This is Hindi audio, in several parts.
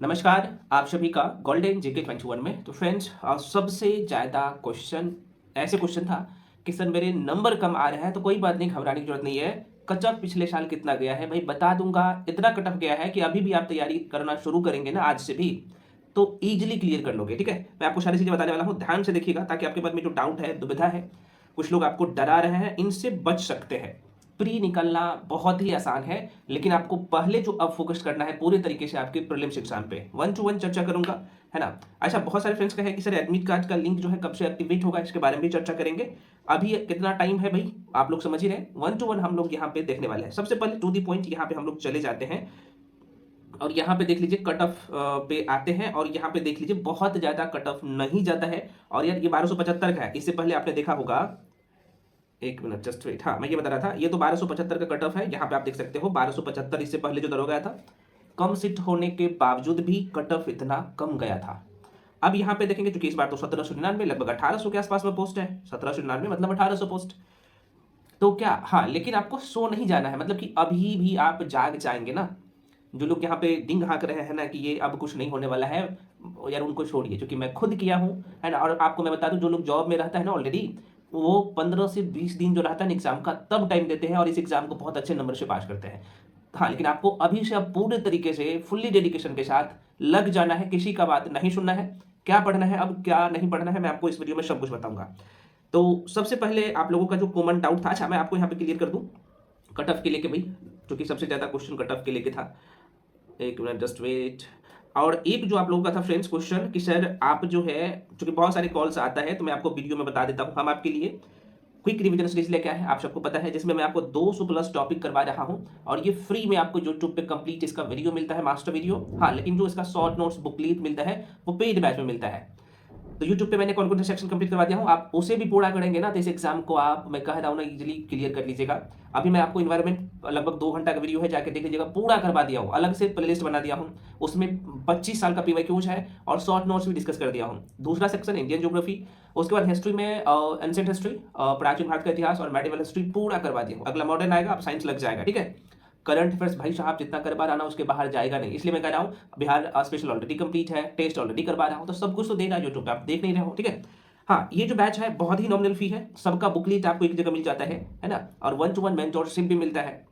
नमस्कार, आप सभी का गोल्डन जीके 21 में। तो फ्रेंड्स, सबसे ज़्यादा क्वेश्चन ऐसे क्वेश्चन था कि सर मेरे नंबर कम आ रहा है। तो कोई बात नहीं, घबराने की जरूरत नहीं है। कट ऑफ पिछले साल कितना गया है भाई बता दूंगा। इतना कट ऑफ गया है कि अभी भी आप तैयारी करना शुरू करेंगे ना आज से भी, तो ईजिली क्लियर कर लोगे। ठीक है, मैं आपको सारी चीज़ें बताने वाला हूँ, ध्यान से देखिएगा ताकि आपके मन में जो डाउट है, दुविधा है, कुछ लोग आपको डरा रहे हैं, इनसे बच सकते हैं। प्री निकलना बहुत ही आसान है, लेकिन आपको पहले जो अब फोकस करना है पूरे तरीके से आपके प्रीलिम्स एग्जाम पे। 1 to 1 चर्चा करूंगा, है ना। अच्छा, बहुत सारे फ्रेंड्स का है कि सर एडमिट कार्ड का लिंक जो है कब से एक्टिवेट होगा, इसके बारे में भी चर्चा करेंगे। अभी कितना टाइम है भाई, आप लोग समझ ही रहे। 1 to 1 हम लोग यहाँ पे देखने वाले हैं। सबसे पहले टू दी पॉइंट यहाँ पे हम लोग चले जाते हैं और यहाँ पे देख लीजिए कट ऑफ पे आते हैं और यहाँ पे देख लीजिए बहुत ज्यादा कट ऑफ नहीं जाता है। और यार ये 1275 का है, इससे पहले आपने देखा होगा, एक मिनट जस्ट वेट। हाँ, मैं ये बता रहा था, ये तो 1275 का कट ऑफ है। यहाँ पे आप देख सकते हो 1275, इससे पहले जो दर हो गया था, कम सीट होने के बावजूद भी कट ऑफ इतना कम गया था। अब यहाँ पे देखेंगे, चूंकि इस बार तो 1799 लगभग 1800 के आसपास में पोस्ट है। 1799 मतलब 1800 पोस्ट। तो क्या, हाँ, लेकिन आपको सो नहीं जाना है, मतलब कि अभी भी आप जाग जाएंगे ना। जो लोग यहाँ पे डिंग हाँक रहे हैं ना कि ये अब कुछ नहीं होने वाला है, यार उनको छोड़िए, क्योंकि मैं खुद किया हूँ, है ना। और आपको मैं बता दूं, जो लोग जॉब में रहता है ना ऑलरेडी, वो 15 से 20 दिन जो रहता है ना एग्जाम का, तब टाइम देते हैं और इस एग्जाम को बहुत अच्छे नंबर से पास करते हैं। हाँ, लेकिन आपको अभी से अब पूरे तरीके से फुल्ली डेडिकेशन के साथ लग जाना है, किसी का बात नहीं सुनना है। क्या पढ़ना है, अब क्या नहीं पढ़ना है, मैं आपको इस वीडियो में सब कुछ बताऊंगा। तो सबसे पहले आप लोगों का जो कॉमन डाउट था, अच्छा मैं आपको यहाँ पे क्लियर कर दूं कट ऑफ के लेके भाई, क्योंकि सबसे ज्यादा क्वेश्चन कट ऑफ के लेके था। एक मिनट जस्ट वेट। और एक जो आप लोगों का था फ्रेंड्स क्वेश्चन कि सर आप जो है, क्योंकि बहुत सारे कॉल्स आता है, तो मैं आपको वीडियो में बता देता हूँ। हम आपके लिए क्विक रिवीजन सीरीज लेके आए हैं, आप सबको पता है, जिसमें मैं आपको 200 प्लस टॉपिक करवा रहा हूँ। और ये फ्री में आपको यूट्यूब पे कंप्लीट इसका वीडियो मिलता है, मास्टर वीडियो। हाँ, लेकिन जो इसका शॉर्ट नोट्स बुकलीट मिलता है वो पेड बैच में मिलता है। तो यूट्यूब पे मैंने कौन कौन से सेक्शन कंप्लीट करवा दिया हूँ, आप उसे भी पूरा करेंगे ना तो इस एग्जाम को आप, मैं कह रहा हूँ ना, इजीली क्लियर कर लीजिएगा। अभी मैं आपको इन्वायरमेंट लगभग 2 घंटा का वीडियो है, जाके देख लीजिएगा, पूरा करवा दिया हूँ। अलग से प्लेलिस्ट बना दिया हूँ, उसमें 25 साल का पीवाईक्यूज है और शॉर्ट नोट्स भी डिस्कस कर दिया हूँ। दूसरा सेक्शन इंडियन ज्योग्राफी, उसके बाद हिस्ट्री में एंशिएंट हिस्ट्री, प्राचीन भारत का इतिहास और मेडिवल हिस्ट्री पूरा करवा दिया हूँ। अगला मॉडर्न आएगा, आप साइंस लग जाएगा। ठीक है, करंट अफेयर्स भाई साहब जितना करवा रहा ना उसके बाहर जाएगा नहीं, इसलिए मैं कह रहा हूँ बिहार स्पेशल ऑलरेडी कंप्लीट है, टेस्ट ऑलरेडी करवा रहा हूँ, तो सब कुछ तो दे रहा है यूट्यूब पे, आप देख नहीं रहे हो। ठीक है, हाँ, ये जो बैच है बहुत ही नॉमिनल फी है, सबका बुकलीट आपको एक जगह मिल जाता है ना। और 1 to 1 मेंटोरशिप भी मिलता है।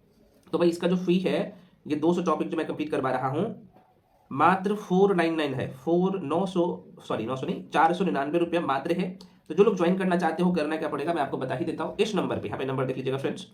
तो भाई इसका जो फी है, ये 200 टॉपिक जो मैं कंप्लीट करवा रहा हूँ, मात्र 499 है। 900 नहीं, 499 रुपया मात्र है। तो जो लोग ज्वाइन करना चाहते हो, करना क्या पड़ेगा मैं आपको बता ही देता हूँ। इस नंबर पे, यहाँ पे नंबर देख लीजिएगा फ्रेंड्स,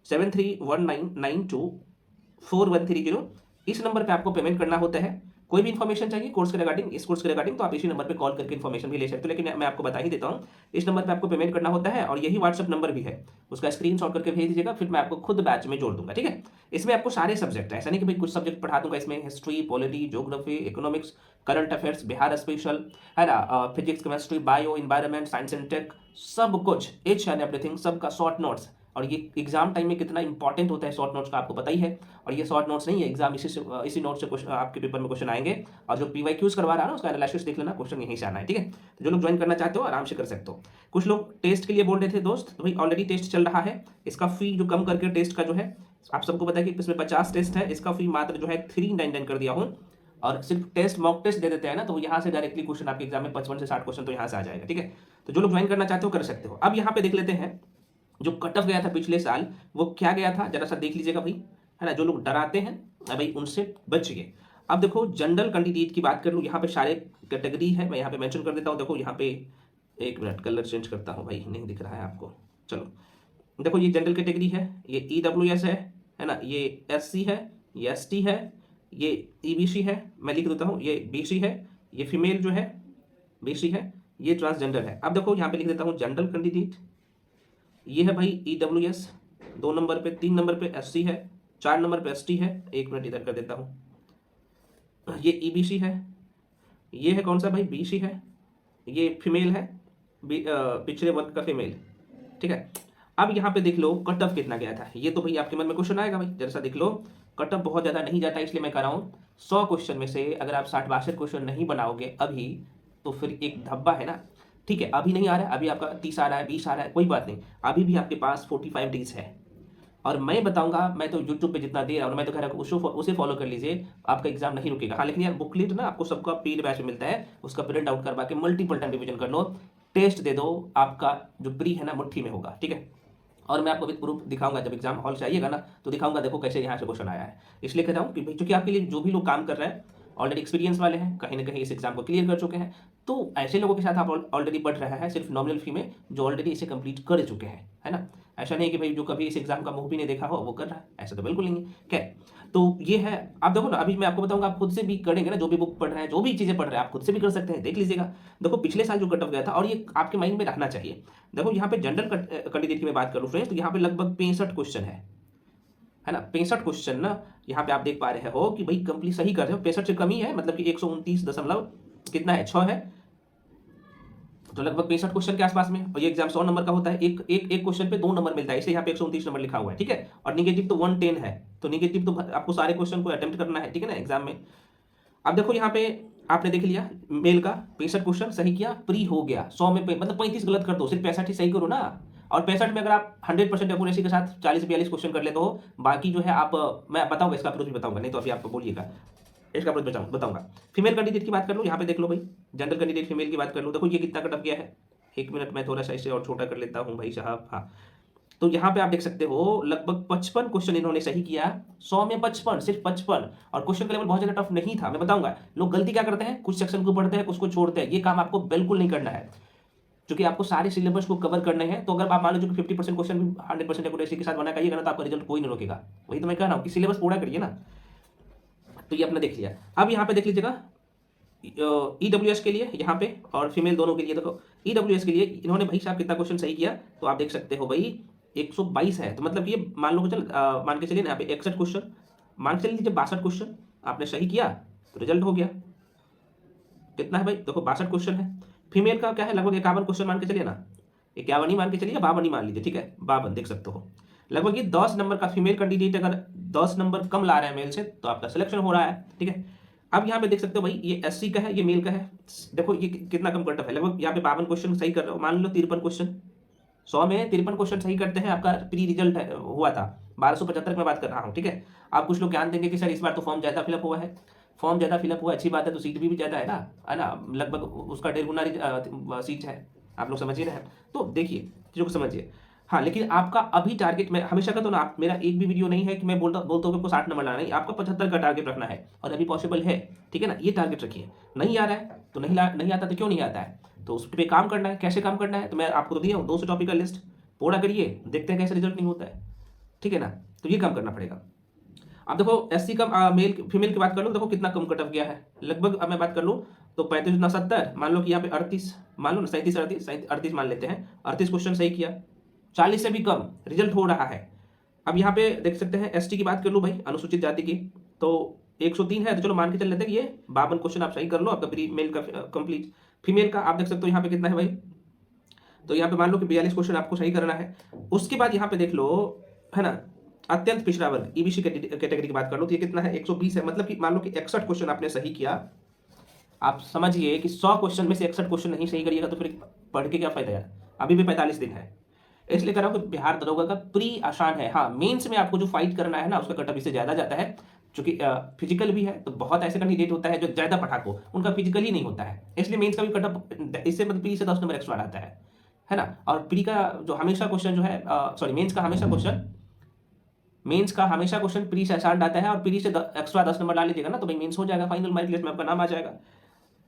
7319924130। इस नंबर पे आपको पेमेंट करना होता है। कोई भी इन्फॉर्मेशन चाहिए कोर्स के रिगार्डिंग, इस कोर्स के रिगार्डिंग, तो आप इसी नंबर पे कॉल करके इन्फॉर्मेशन भी ले सकते हो। लेकिन मैं आपको बता ही देता हूँ, इस नंबर पे आपको पेमेंट करना होता है और यही व्हाट्सअप नंबर भी है, उसका स्क्रीनशॉट करके भेज दीजिएगा, फिर मैं आपको खुद बैच में जोड़ दूंगा। ठीक है, इसमें आपको सारे सब्जेक्ट है, ऐसा नहीं कि भाई कुछ सब्जेक्ट पढ़ा दूंगा। इसमें history, polity, geography, economics, current affairs, Bihar special, है ना, physics, chemistry, bio, environment, science and tech, सब कुछ, एच एंड एवरीथिंग, सबका शॉर्ट नोट्स। और ये एग्जाम टाइम में कितना इंपॉर्टेंट होता है शॉर्ट नोट्स का आपको पता ही है। और ये शॉर्ट नोट्स नहीं है, एग्जाम इसी नोट से क्वेश्चन आपके पेपर में क्वेश्चन आएंगे। और जो पीवाईक्यूज करवा रहा है ना उसका एनालिसिस देख लेना, क्वेश्चन यहीं से आना है। ठीक है, तो जो लोग ज्वाइन करना चाहते हो आराम से कर सकते हो। कुछ लोग टेस्ट के लिए बोल रहे थे दोस्त, तो भाई ऑलरेडी टेस्ट चल रहा है, इसका फी जो कम करके टेस्ट का जो है, आप सबको पता है कि इसमें 50 टेस्ट है, इसका फी मात्र जो है 399 कर दिया हूँ। और सिर्फ टेस्ट, मॉक टेस्ट दे देते हैं ना, तो यहाँ से डायरेक्टली क्वेश्चन आपके एग्जाम में 55 से 60 क्वेश्चन तो यहाँ से आ जाएगा। ठीक है, तो जो लोग ज्वाइन करना चाहते हो कर सकते हो। अब यहाँ पे देख लेते हैं जो कट ऑफ गया था पिछले साल, वो क्या गया था, जरा सा देख लीजिएगा भाई, है ना। जो लोग डराते हैं भाई उनसे बचिए। अब देखो जनरल कैंडिडेट की बात कर लूँ, यहाँ पे सारे कैटेगरी है, मैं यहाँ पे मेंशन कर देता हूँ। देखो यहाँ पे, एक मिनट कलर चेंज करता हूँ भाई, नहीं दिख रहा है आपको। चलो देखो, ये जनरल कैटेगरी है, ये EWS है ना, ये SC है, ये ST है, ये EBC है, मैं लिख देता हूँ, ये BC है, ये फीमेल जो है BC है, ये ट्रांसजेंडर है। अब देखो यहाँ पे लिख देता हूँ जनरल कैंडिडेट, ये है भाई EWS 2 नंबर पे, 3 नंबर पे SC है, 4 नंबर पे ST है, एक मिनट इधर कर देता हूँ, ये EBC है, ये है कौन सा भाई BC है, ये फीमेल है, पिछड़े वर्ग का फीमेल। ठीक है, अब यहाँ पे देख लो कट ऑफ कितना गया था, ये तो भाई आपके मन में क्वेश्चन आएगा भाई, जरा सा देख लो। कट ऑफ बहुत ज़्यादा नहीं जाता, इसलिए मैं कह रहा हूँ 100 क्वेश्चन में से अगर आप 60-62 क्वेश्चन नहीं बनाओगे अभी, तो फिर एक धब्बा है ना। ठीक है, अभी नहीं आ रहा है, अभी आपका 30 आ रहा है, 20 आ रहा है, कोई बात नहीं, अभी भी आपके पास 45 डेज है। और मैं बताऊंगा, मैं तो यूट्यूब पे जितना दे रहा हूँ, मैं तो कह रहा हूँ उसे फॉलो कर लीजिए, आपका एग्जाम नहीं रुकेगा। हाँ लेकिन यार बुकलेट ना आपको सबका पेड बैच में मिलता है, उसका प्रिंट आउट करवा के मल्टीपल टाइम रिविजन कर लो, टेस्ट दे दो, आपका जो प्री है ना मुट्ठी में होगा, ठीक है। और मैं आपको विद प्रूफ दिखाऊंगा, जब एग्जाम हॉल से आइएगा ना तो दिखाऊंगा, देखो कैसे यहाँ से क्वेश्चन आया है। इसलिए कह रहा हूँ कि भाई, चूंकि आपके लिए जो भी लोग काम कर रहे हैं ऑलरेडी एक्सपीरियंस वाले हैं, कहीं ना कहीं इस एग्जाम को क्लियर कर चुके हैं, तो ऐसे लोगों के साथ आप ऑलरेडी पढ़ रहा है सिर्फ नॉमिनल फी में, जो ऑलरेडी इसे कंप्लीट कर चुके हैं, है ना। ऐसा नहीं कि भाई जो कभी इस एग्जाम का मुंह भी नहीं देखा हो वो कर रहा है, ऐसा तो बिल्कुल नहीं है। क्या है? तो ये है, आप देखो ना, अभी मैं आपको बताऊंगा, आप खुद से भी करेंगे ना, जो भी बुक पढ़ रहे हैं, जो भी चीजें पढ़ रहे हैं, आप खुद से भी कर सकते हैं, देख लीजिएगा। देखो पिछले साल जो कट ऑफ गया था, और ये आपके माइंड में रखना चाहिए। देखो यहाँ पे जनरल कैंडिडेट की मैं बात करूँ फ्रेंड्स, तो यहाँ पे लगभग 65 क्वेश्चन है ना। 65 क्वेश्चन ना, यहाँ पे आप देख पा रहे हो कि भाई कंप्लीट सही कर रहे हो, 65 से कम ही है, मतलब कि 129 दशमलव कितना है, 6 है, तो लगभग 65 क्वेश्चन के आसपास में। और ये एग्जाम 100 नंबर का होता है, एक क्वेश्चन पे 2 नंबर मिलता है, इसलिए यहाँ पे 129 नंबर लिखा हुआ है, ठीक है। और निगेटिव तो 110 है, तो निगेटिव तो आपको सारे क्वेश्चन को अटेम्प्ट करना है, ठीक है ना, एग्जाम में। अब देखो यहाँ पे आपने देख लिया मेल का 65 क्वेश्चन सही किया, प्री हो गया, 100 में मतलब 35 गलत कर दो, सिर्फ 65 ही सही करो ना। और 65 में अगर आप 100% एक्यूरेसी के साथ 40-42 क्वेश्चन कर लेते हो, बाकी जो है आप, मैं बताऊंगा इसका अप्रोच भी बताऊंगा, नहीं तो अभी आप बोलिएगा, इसका अप्रोच बताऊंगा। फीमेल कैंडिडेट की बात कर लो, यहाँ पे देख लो भाई, जनरल कैंडिडेट फीमेल की बात कर लो, देखो ये कितना कट ऑफ गया है। 1 मिनट मैं थोड़ा सा इसे और छोटा कर लेता हूँ भाई साहब। हाँ, तो यहाँ पे आप देख सकते हो लगभग 55 क्वेश्चन इन्होंने सही किया, 100 में 55, सिर्फ 55। और क्वेश्चन का लेवल बहुत ज्यादा टफ नहीं था, मैं बताऊंगा। लोग गलती क्या करते हैं, कुछ सेक्शन को पढ़ते हैं, कुछ को छोड़ते हैं, ये काम आपको बिल्कुल नहीं करना है, क्योंकि आपको सारे सिलेबस को कवर करने हैं। तो अगर आप मान लो जो 50% क्वेश्चन भी 100% एक्यूरेसी के साथ बना करिएगा ना, तो आपका रिजल्ट कोई नहीं रोकेगा। वही तो मैं कह रहा हूँ कि सिलेबस पूरा करिए ना। तो ये आपने देख लिया। अब यहाँ पे देख लीजिएगा ईडब्ल्यूएस के लिए यहाँ पे, और फीमेल दोनों के लिए। देखो ईडब्ल्यूएस के लिए इन्होंने भाई साहब कितना क्वेश्चन सही किया, तो आप देख सकते हो भाई 122 है, तो मतलब ये मान लो चल मान के चलिए ना, यहाँ पे 61 क्वेश्चन, मान के चलिए 62 क्वेश्चन आपने सही किया तो रिजल्ट हो गया। कितना है भाई, देखो 62 क्वेश्चन है। फीमेल का क्या है, लगभग 51 क्वेश्चन मान के चलिए ना, 51 ही मान के चलिए, 52 ही मान लीजिए, ठीक है, 52 देख सकते हो। लगभग ये 10 नंबर का फीमेल कैंडिडेट अगर 10 नंबर कम ला रहा है मेल से, तो आपका सिलेक्शन हो रहा है, ठीक है। अब यहाँ पे देख सकते हो भाई, ये एससी का है, ये मेल का है। देखो ये कितना कम कट ऑफ है, लगभग यहाँ पे 52 क्वेश्चन सही कर रहे हो, मान लो 53 क्वेश्चन, 100 में 53 क्वेश्चन सही करते हैं, आपका प्री रिजल्ट हुआ था 1275 में बात कर रहा हूँ, ठीक है। आप कुछ लोग ज्ञान देंगे कि सर इस बार तो फॉर्म ज्यादा फिलअप हुआ है, फॉर्म ज्यादा फिलअप हुआ, अच्छी बात है, तो सीट भी ज्यादा है ना, लगभग उसका 1.5 गुना सीट है, आप लोग समझिए ना। तो देखिए चीजों को समझिए। हाँ लेकिन आपका अभी टारगेट, मैं हमेशा कहता हूँ ना, आप मेरा एक भी वीडियो नहीं है कि मैं बोलता हूँ कि आपको 60 नंबर लाना, नहीं, आपको 75 का टारगेट रखना है, और अभी पॉसिबल है, ठीक है ना, ये टारगेट रखिए। नहीं आ रहा है तो नहीं आता तो क्यों नहीं आता है, तो उस पर काम करना है। कैसे काम करना है, तो मैं आपको तो दिया हूँ 200 टॉपिक का लिस्ट, पूरा करिए, देखते हैं कैसे रिजल्ट नहीं होता है, ठीक है ना। तो ये काम करना पड़ेगा। अब देखो एससी का मेल फीमेल की बात कर लो, देखो कितना कम कट ऑफ गया है, लगभग अब मैं बात कर लूँ तो 35 ना 70, मान लो कि यहाँ पे 38, मान लो ना 37 38 मान लेते हैं, 38 क्वेश्चन सही किया, 40 से भी कम रिजल्ट हो रहा है। अब यहाँ पे देख सकते हैं एसटी की बात कर लो भाई, अनुसूचित जाति की, तो 103 है, तो चलो मान के चल लेते हैं कि ये 52 क्वेश्चन आप सही कर लो, आपका प्री मेल का कंप्लीट। फीमेल का आप देख सकते हो यहाँ पे कितना है भाई, तो यहाँ पे मान लो कि 42 क्वेश्चन आपको सही करना है। उसके बाद यहाँ पे देख लो, है ना, अत्यंत पिछड़ा वर्ग ईबीसी कैटेगरी की बात कर लो, तो ये कितना है, 120 है, मतलब कि मान लो कि 61 क्वेश्चन आपने सही किया। आप समझिए कि 100 क्वेश्चन में से 61 क्वेश्चन नहीं सही करिएगा तो फिर पढ़ के क्या फायदा यार, अभी भी 45 दिन है। इसलिए कह रहा हूं कि बिहार दरोगा का प्री आसान है। हाँ मेंस में आपको जो फाइट करना है ना, उसका कट ऑफ इससे ज्यादा जाता है, क्योंकि फिजिकल भी है, तो बहुत ऐसे कैंडिडेट होता है जो ज्यादा पढ़ाकू, उनका फिजिकल ही नहीं होता है, इसलिए मेंस का भी कट ऑफ इससे मतलब प्री से 10 नंबर एक्स्ट्रा आता है ना। और प्री का जो हमेशा क्वेश्चन जो है, सॉरी मेंस का हमेशा क्वेश्चन प्री से आसान आता है, और प्री से एक्स्ट्रा 10 नंबर ला लीजिएगा ना, तो भाई मेंस हो जाएगा, फाइनल मेरिट लिस्ट में आपका नाम आ जाएगा।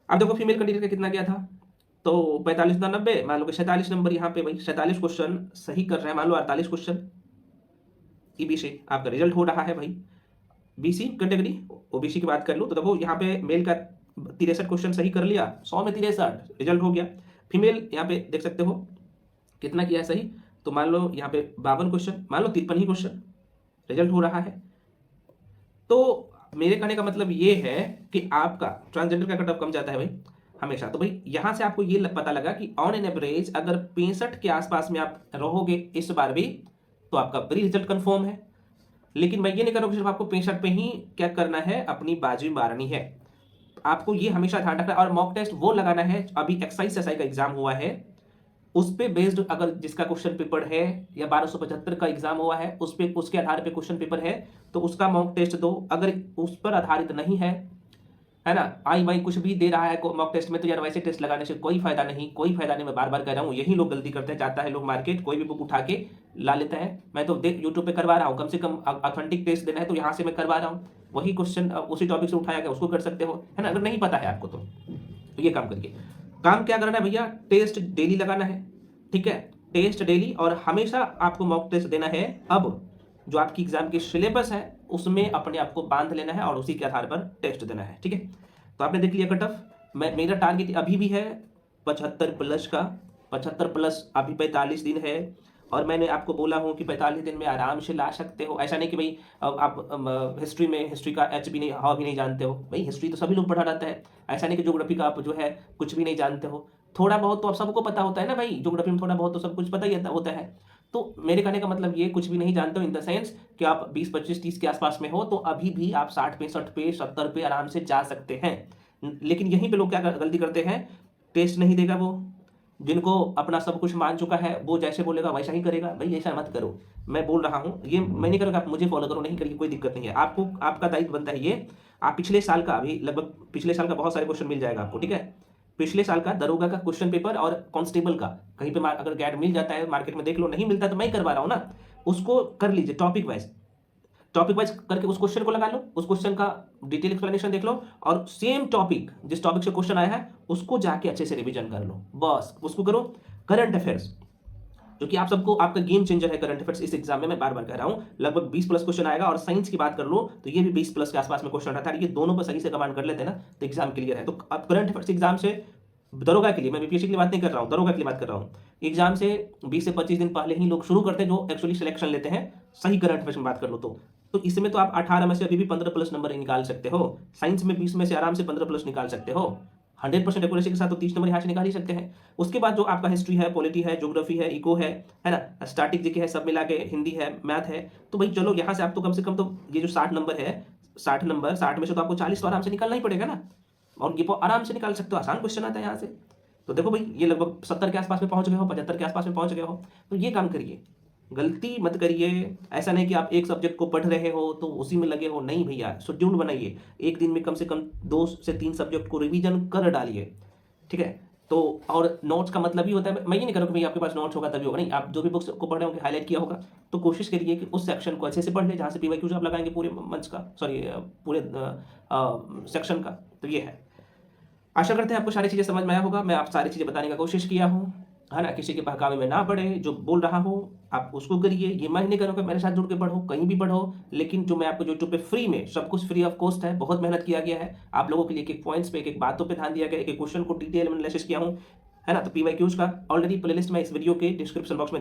अब देखो फीमेल कैंडिडेट का कितना गया था, तो 45 ना 90, मान लो कि 47 नंबर यहाँ पे भाई 47 क्वेश्चन सही कर रहे हैं, मान लो 48 क्वेश्चन ईबीसी आपका रिजल्ट हो रहा है भाई। बीसी कैटेगरी ओबीसी की बात कर लो, तो देखो यहाँ पे मेल का 63 क्वेश्चन सही कर लिया, 100 में 63 रिजल्ट हो गया। फीमेल यहाँ पे देख सकते हो कितना किया है सही, तो मान लो यहाँ पे 52 क्वेश्चन, मान लो 53 ही क्वेश्चन रिजल्ट हो रहा है। तो मेरे कहने का मतलब ये है कि आपका ट्रांसजेंडर का कट ऑफ कम जाता है भाई हमेशा। तो भाई यहां से आपको ये पता लगा कि ऑन एन एवरेज अगर 65 के आसपास में आप रहोगे इस बार भी, तो आपका प्री रिजल्ट कंफर्म है। लेकिन मैं ये नहीं कर रहा हूं सिर्फ आपको 65 पे ही क्या करना है, अपनी बाजी मारनी है, आपको ये हमेशा ध्यान रखना है। और मॉक टेस्ट वो लगाना है, अभी एक्साइज एसआई का एग्जाम हुआ है उस पे बेस्ड अगर जिसका क्वेश्चन पेपर है या 1275 का एग्जाम हुआ है उस पे उसके आधार पे क्वेश्चन पेपर है तो उसका मॉक टेस्ट दो। अगर उस पर आधारित नहीं है ना, आई वाई कुछ भी दे रहा है मॉक टेस्ट में, तो यार वैसे टेस्ट लगाने से कोई फायदा नहीं, कोई फायदा नहीं। मैं बार बार कह रहा हूँ, यही लोग गलती करते हैं। जाता है लोग मार्केट, कोई भी बुक उठा के ला लेता है। मैं तो देख यूट्यूब पे करवा रहा हूँ, कम से कम ऑथेंटिक टेस्ट देना है तो यहाँ से मैं करवा रहा हूँ। वही क्वेश्चन उसी टॉपिक से उठाया गया उसको कर सकते हो, है ना। अगर नहीं पता है आपको तो ये काम करिए। काम क्या करना है भैया, टेस्ट डेली लगाना है, ठीक है। टेस्ट डेली, और हमेशा आपको मॉक टेस्ट देना है। अब जो आपकी एग्जाम की सिलेबस है उसमें अपने आप को बांध लेना है और उसी के आधार पर टेस्ट देना है, ठीक है। तो आपने देख लिया कट ऑफ। मेरा टारगेट अभी भी है 75 प्लस का। 75 प्लस अभी 45 दिन है, और मैंने आपको बोला हूँ कि 45 दिन में आराम से ला सकते हो। ऐसा नहीं कि भाई आप हिस्ट्री का एच भी नहीं हा भी नहीं जानते हो। भाई हिस्ट्री तो सभी लोग पढ़ा रहता है। ऐसा नहीं कि ज्योग्राफी का आप जो है कुछ भी नहीं जानते हो। थोड़ा बहुत तो आप सबको पता होता है ना भाई, ज्योग्राफी में थोड़ा बहुत तो सब कुछ पता ही होता है। तो मेरे कहने का मतलब ये कुछ भी नहीं जानते हो इन द सेंस कि आप 20 25 30 के आसपास में हो, तो अभी भी आप 60 65 पे 70 पे आराम से जा सकते हैं। लेकिन यहीं पे लोग क्या गलती करते हैं, टेस्ट नहीं देगा वो, जिनको अपना सब कुछ मान चुका है वो जैसे बोलेगा वैसा ही करेगा। भाई ऐसा मत करो, मैं बोल रहा हूँ ये मैं नहीं करूँगा, आप मुझे फॉलो करो, नहीं करिए, कोई दिक्कत नहीं है। आपको आपका दायित्व बनता है ये। आप पिछले साल का, अभी लगभग पिछले साल का बहुत सारे क्वेश्चन मिल जाएगा आपको, ठीक है। पिछले साल का दरोगा का क्वेश्चन पेपर और कांस्टेबल का कहीं पे अगर गाइड मिल जाता है मार्केट में देख लो, नहीं मिलता तो मैं करवा रहा हूँ ना, उसको कर लीजिए टॉपिक वाइज करके उस क्वेश्चन को लगा लो, उस क्वेश्चन का डिटेल एक्सप्लेनेशन देख लो, और सेम टॉपिक जिस टॉपिक से क्वेश्चन आया है उसको जाके अच्छे से रिवीजन कर लो, बस उसको करो। करंट अफेयर्स, क्योंकि आप सबको आपका गेम चेंजर है करंट अफेयर्स इस एग्जाम में, मैं बार बार कह रहा हूं। लगभग 20 प्लस क्वेश्चन आएगा, और साइंस की बात कर लो तो ये भी 20 प्लस के आसपास में क्वेश्चन रहता है। ये दोनों पर सही से कमांड कर लेते हैं ना तो एग्जाम क्लियर है। तो अब करंट अफेयर्स एग्जाम से दरोगा के लिए, मैं बीपीएससी के लिए बात नहीं कर रहा हूँ, दरोगा के लिए बात कर रहा हूँ। एग्जाम से 20 से 25 दिन पहले ही लोग शुरू करते हैं जो एक्चुअली सिलेक्शन लेते हैं। सही करंट अफेयर्स में बात कर लो तो इसमें तो आप 18 में से अभी भी 15 प्लस नंबर निकाल सकते हो। साइंस में 20 में से आराम से 15 प्लस निकाल सकते हो। 100% एक्यूरेसी के साथ तो 30 नंबर यहाँ से निकाल ही सकते हैं। उसके बाद जो आपका हिस्ट्री है, पॉलिटी है, ज्योग्राफी है, इको है ना, स्टैटिक जीके है, सब मिला के हिंदी है, मैथ है, तो भाई चलो यहाँ से आप तो कम से कम तो ये जो 60 नंबर है, 60 में से तो आपको 40 तो आराम से निकालना ही पड़ेगा ना, और ये आराम से निकाल सकते हो। आसान क्वेश्चन आता है यहाँ से। तो देखो भाई ये लगभग 70 के आसपास में पहुंच गए हो, 75 के आसपास में पहुंच गए हो, तो ये काम करिए, गलती मत करिए। ऐसा नहीं कि आप एक सब्जेक्ट को पढ़ रहे हो तो उसी में लगे हो, नहीं भैया, शेड्यूल बनाइए। एक दिन में कम से कम 2 से 3 सब्जेक्ट को रिवीजन कर डालिए, ठीक है। तो और नोट्स का मतलब ही होता है, मैं ये नहीं करूँ कि भाई आपके पास नोट्स होगा तभी होगा, नहीं। आप जो भी बुक्स को पढ़ रहे होंगे हाईलाइट किया होगा, तो कोशिश करिए कि उस सेक्शन को अच्छे से पढ़ ले जहाँ से पीवाईक्यूज आप लगाएंगे पूरे मंच का, सॉरी पूरे सेक्शन का। तो ये है, आशा करते हैं आपको सारी चीज़ें समझ में आया होगा। मैं आप सारी चीज़ें बताने का कोशिश किया हूँ, है ना। किसी के बहकावे में ना पड़े, जो बोल रहा हूँ आप उसको करिए। ये मैं नहीं करूँगा मेरे साथ जुड़ के पढ़ो, कहीं भी पढ़ो, लेकिन जो मैं आपको यूट्यूब पे फ्री में, सब कुछ फ्री ऑफ कॉस्ट है, बहुत मेहनत किया गया है आप लोगों के लिए। एक पॉइंट्स पे, एक बातों पे ध्यान दिया गया, एक क्वेश्चन को डिटेल में एनालिसिस किया हूँ, है ना। तो पीवाईक्यूज का ऑलरेडी प्लेलिस्ट मैं इस वीडियो के डिस्क्रिप्शन बॉक्स में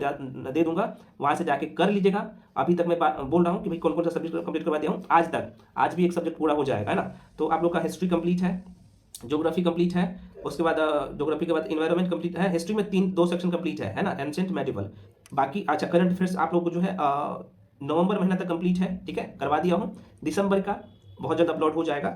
दे दूंगा, वहाँ से जाके कर लीजिएगा। अभी तक मैं बोल रहा हूँ कि भाई कौन कौन सा सब्जेक्ट कंप्लीट करवा दिया हूँ आज तक, आज भी एक सब्जेक्ट पूरा हो जाएगा, है ना। तो आप लोग का हिस्ट्री कंप्लीट है, ज्योग्राफी कंप्लीट है, उसके बाद ज्योग्राफी के बाद इन्वायरमेंट कंप्लीट है, हिस्ट्री में 2 सेक्शन कंप्लीट है ना, एंशिएंट मेडिवल। बाकी अच्छा करंट अफेयर्स आप लोग को जो है नवंबर महीना तक कंप्लीट है, ठीक है, करवा दिया हूँ। दिसंबर का बहुत जल्द अपलोड हो जाएगा,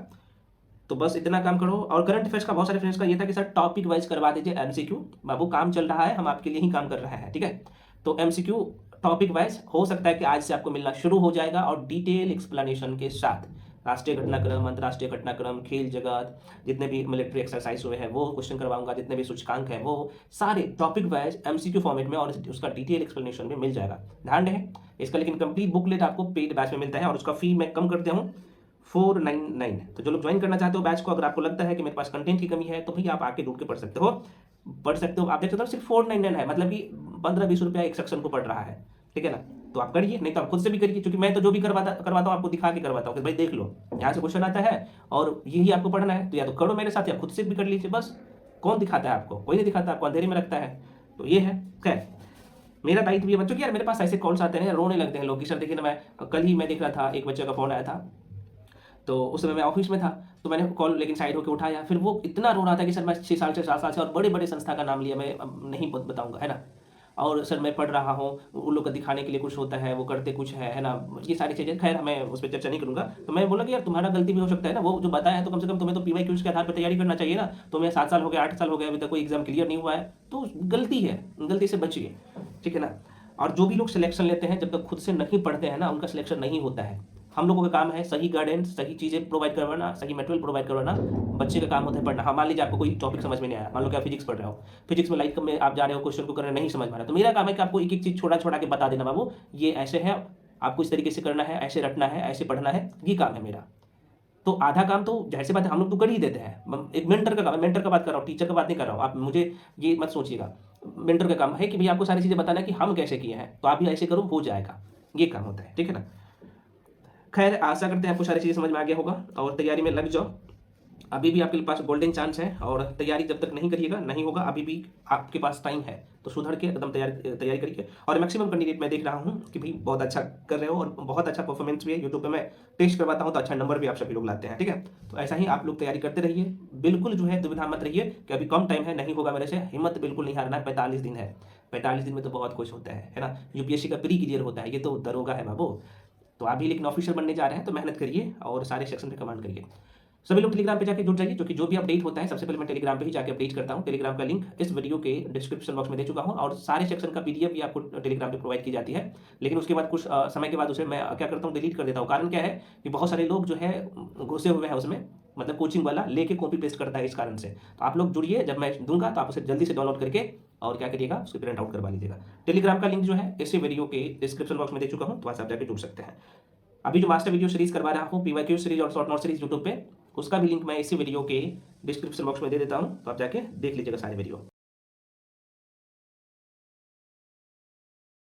तो बस इतना काम करो। और करंट अफेयर्स का बहुत सारे फ्रेंड्स का ये था कि सर टॉपिक वाइज करवा दीजिए एमसीक्यू। बाबू काम चल रहा है, हम आपके लिए ही काम कर रहे हैं, ठीक है। तो एमसीक्यू टॉपिक वाइज हो सकता है कि आज से आपको मिलना शुरू हो जाएगा, और डिटेल एक्सप्लेनेशन के साथ। राष्ट्रीय घटनाक्रम, अंतर्राष्ट्रीय घटनाक्रम, खेल जगत, जितने भी मिलिट्री एक्सरसाइज हुए हैं वो क्वेश्चन करवाऊंगा, जितने भी सूचकांक हैं वो सारे टॉपिक वाइज एमसीक्यू फॉर्मेट में, और उसका डिटेल एक्सप्लेनेशन भी मिल जाएगा। ध्यान रहे इसका। लेकिन कंप्लीट बुकलेट आपको पेड बैच में मिलता है, और उसका फी मैं कम कर दिया हूँ 499। तो जो लोग ज्वाइन करना चाहते हो बैच को, अगर आपको लगता है कि मेरे पास कंटेंट की कमी है, तो भाई आप आके ढूंढ के पढ़ सकते हो। आप देख सकते हो सिर्फ 499 है, मतलब कि 15-20 रुपया एक सेक्शन को पड़ रहा है, ठीक है ना। तो आप करिए, नहीं तो आप खुद से भी करिए, क्योंकि मैं तो जो भी करवाता हूँ आपको दिखा के करवाता हूँ कि भाई देख लो यहाँ से क्वेश्चन आता है और यही आपको पढ़ना है, तो या तो करो मेरे साथ या खुद से भी कर लीजिए। बस कौन दिखाता है आपको, कोई नहीं दिखाता, आपको अंधेरे में रखता है। तो ये है। खैर मेरा दायित्व भी है बच्चों की, यार मेरे पास ऐसे कॉल्स आते हैं, रोने लगते हैं लोग कि सर देखिए ना, मैं कल ही मैं देख रहा था एक बच्चे का फोन आया था, तो उस समय मैं ऑफिस में था, तो मैंने कॉल लेकिन साइड होकर उठाया, फिर वो इतना रो रहा था कि सर मैं 6 साल से 7 साल से, और बड़े बड़े संस्था का नाम लिया, मैं नहीं बताऊंगा, है ना। और सर मैं पढ़ रहा हूँ, उन लोग को दिखाने के लिए कुछ होता है, वो करते कुछ है ना? ये सारी चीज़ें खैर मैं उस पे चर्चा नहीं करूँगा। तो मैं बोला कि यार तुम्हारा गलती भी हो सकता है ना, वो जो बताया है तो कम से कम तुम्हें तो पीवाईक्यूज़ के आधार पर तैयारी करना चाहिए ना। तुम्हें 7 साल हो गए, 8 साल हो गए, अभी तक कोई एग्ज़ाम क्लियर नहीं हुआ है, तो गलती है, गलती से बचिए, ठीक है ना? और जो भी लोग सिलेक्शन लेते हैं, जब तक खुद से नहीं पढ़ते हैं ना, उनका सिलेक्शन नहीं होता है। हम लोगों का काम है सही गाइडेंस, सही चीज़ें प्रोवाइड करवाना, सही मटेरियल प्रोवाइड करवाना। बच्चे का काम होता है पढ़ना। हाँ, मान लीजिए आपको कोई टॉपिक समझ में नहीं आया, मान लो कि आप फिजिक्स पढ़ रहे हो, फिजिक्स में लाइक में आप जा रहे हो, क्वेश्चन को करना नहीं समझ में आ रहा, तो मेरा काम है कि आपको एक-एक चीज़ छोड़ा-छोड़ा के बता देना, बाबू ये ऐसे है, आपको इस तरीके से करना है, ऐसे रटना है, ऐसे पढ़ना है, ये काम है मेरा। तो आधा काम तो ज़ाहिर-सी बात है हम लोग तो कर ही देते हैं। एक मेंटर का काम है, मेंटर का बात कर रहा हूँ, टीचर का बात नहीं कर रहा हूँ। आप मुझे ये मत सोचिएगा। मेंटर का काम है कि भैया आपको सारी चीज़ें बताना है कि हम कैसे किए हैं, तो आप भी ऐसे करो, हो जाएगा। ये काम होता है, ठीक है ना? खैर आशा करते हैं आपको सारी चीज़ें समझ में आ गया होगा और तैयारी में लग जाओ। अभी भी आपके पास गोल्डन चांस है और तैयारी जब तक नहीं करिएगा नहीं होगा, अभी भी आपके पास टाइम है। तो सुधर के एकदम तैयारी करिए और मैक्सिमम कैंडिडेट मैं देख रहा हूँ कि भाई बहुत अच्छा कर रहे हो और बहुत अच्छा परफॉर्मेंस भी है। यूट्यूब पे मैं टेस्ट करवाता हूँ तो अच्छा नंबर भी आप सभी लोग लाते हैं, ठीक है? तो ऐसा ही आप लोग तैयारी करते रहिए। बिल्कुल जो है दुविधा मत रहिए कि अभी कम टाइम है, नहीं होगा मेरे से। हिम्मत बिल्कुल नहीं हारना है, 45 दिन है। 45 दिन में तो बहुत कुछ होता है ना? यूपीएससी का प्री क्लियर होता है, ये तो दरोगा है बाबू। तो आप भी लेकिन ऑफिसर बनने जा रहे हैं तो मेहनत करिए और सारे सेक्शन पे कमांड करिए। सभी लोग टेलीग्राम पे जाके जुड़ जाइए, क्योंकि जो भी अपडेट होता है सबसे पहले मैं टेलीग्राम पे ही जाके अपडेट करता हूँ। टेलीग्राम का लिंक इस वीडियो के डिस्क्रिप्शन बॉक्स में दे चुका हूँ और सारे सेक्शन का पीडीएफ भी आपको टेलीग्राम पे प्रोवाइड की जाती है। लेकिन उसके बाद कुछ समय के बाद उसे मैं क्या करता हूँ, डिलीट कर देता हूँ। कारण क्या है कि बहुत सारे लोग जो है घुसे हुए हैं उसमें, मतलब कोचिंग वाला लेके कॉपी पेस्ट करता है, इस कारण से। तो आप लोग जुड़िए, जब मैं दूंगा तो आप उसे जल्दी से डाउनलोड करके और क्या करिएगा, उसको प्रिंट आउट करवा लीजिएगा। टेलीग्राम का लिंक जो है इसी वीडियो के डिस्क्रिप्शन बॉक्स में दे चुका हूँ, तो वहाँ से आप जाके जुड़ सकते हैं। अभी जो मास्टर वीडियो सीरीज करवा रहा हूँ, पीवाईक्यू सीरीज और शॉर्ट नोट सीरीज यूट्यूब पे, उसका भी लिंक मैं इसी वीडियो के डिस्क्रिप्शन बॉक्स में दे देता हूँ, तो आप जाके देख लीजिएगा सारे वीडियो।